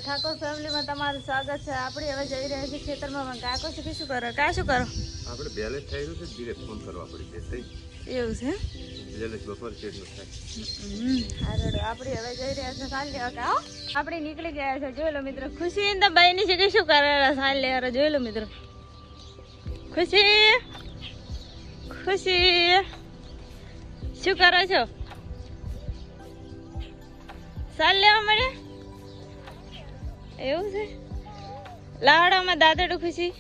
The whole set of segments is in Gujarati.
ઠાકોર ફેમિલીમાં તમારું સ્વાગત છે. આપણે હવે જઈ રહ્યા છીએ ખેતરમાં. કાકો શું શું કરો? કા શું કરો? આપણે બેલેન્સ થઈ ગયું છે, ધીરે ફોન કરવા પડી છે. એવું છે બેલેન્સ બપોર કેટલું થાય? આપણે હવે જઈ રહ્યા છીએ સાલ લેવા. કાઓ આપણે નીકળી ગયા છે. જોઈ લો મિત્રો, ખુશી તો બાઈની છે કે શું કરે સાલ લેવા. જોઈ લો મિત્રો, ખુશી ખુશી શું કરો છો? સાલ લેવા મળે એવું છે. લાવડામાં દાદડું ખુશી,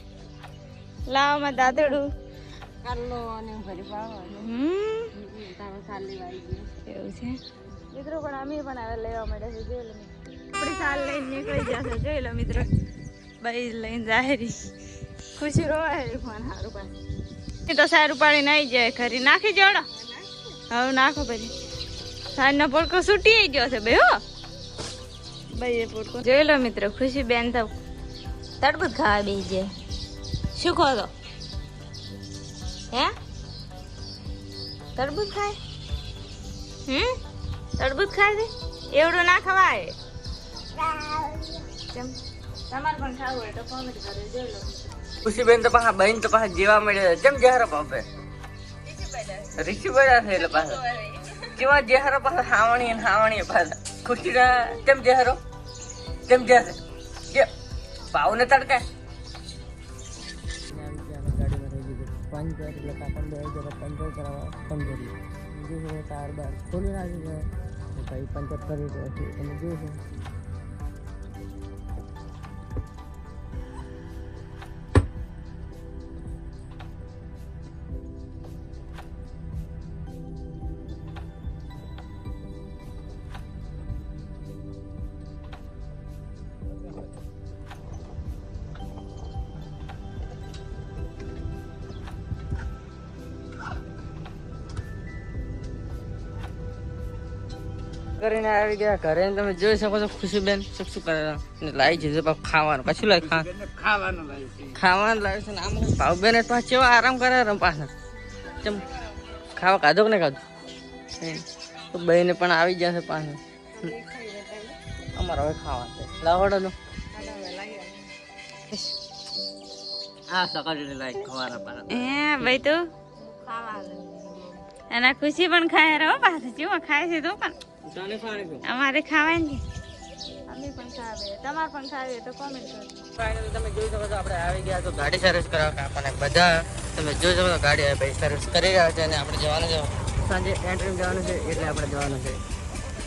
લાવવામાં દાદડું એવું છે. મિત્રો પણ અમે પણ હવે લેવા મળ્યા છે. જોઈ લો આપણી સાલ લઈને નીકળી જશે. જોઈ લો મિત્રો, બાઈ લઈને જાહેરી ખુશી રોવા ફોન સારું પાડે તો સારું પાડી નાઈ જાય ખરી. નાખી જોડો હવે, નાખો પછી. સાંજનો પોડકો છૂટી ગયો છે ભાઈ. હો ભાઈ એ પોડકો જોઈ લો મિત્રો. ખુશી બેન તો તડબૂચ ખાવા બે જાય. શું કહો તો? હે તડબૂચ ખાય? તડબૂચ ખાય છે? એવડું ના ખવાય. તમારે પણ ખાવું હોય તો કોમેન્ટ કરો. જોઈ લો ખુશીબેન તો પાછા બહેન તો પાછા જેવા મળે જેમ જેહારો પાપે રીસી બળ્યા છે. એટલે પાછા જેવા જેહારો પાછા હાવણી પાછા ખુશીના તેમ જેહારો તેમ જેહારે જે ભાવને તડકાય. પંચર એટલે કાકા બે જરા પંચર કરાવવા પંચરી બીજું છે તાર બાર ખોલી નાખી છે ભાઈ પંચર કરી રહ્યો છે. તમે જોશો કરીને આવી ગયા ઘરે. તમે જોઈ શકો છો ખુશીબેન શું શું કરે લાવી છે ખાવાનું. કશું લાવી ખાવાનું લાવે છે. આમ ભાવબેન પાછા કેવા આરામ કરે પાછા ચમ ખાવા કાધો કે નહીં ખાધું તો બહેને પણ આવી જશે પાછું. અમારે હવે ખાવા છે લાવડો આ સકાળ લાવી ખવાના પાછા. ભાઈ તું એના ખુશી પણ ખાય રહો પાછું. જેવું ખાય છે તું પણ અમારે ખાવાની અમે પણ ખાવે. તમારે પણ ખાવી તો કોમેન્ટ કરો. ફાઇનલી તમે જોઈ શકો છો આપણે આવી ગયા તો ગાડી સર્વિસ કરાવવા આપણને બધા તમે જોઈ શકો છો ગાડી ભાઈ સર્વિસ કરી રહ્યા છે. અને આપણે જવાનું છે સાંજે એન્ટ્રી જવાનું છે એટલે આપણે જવાનું છે.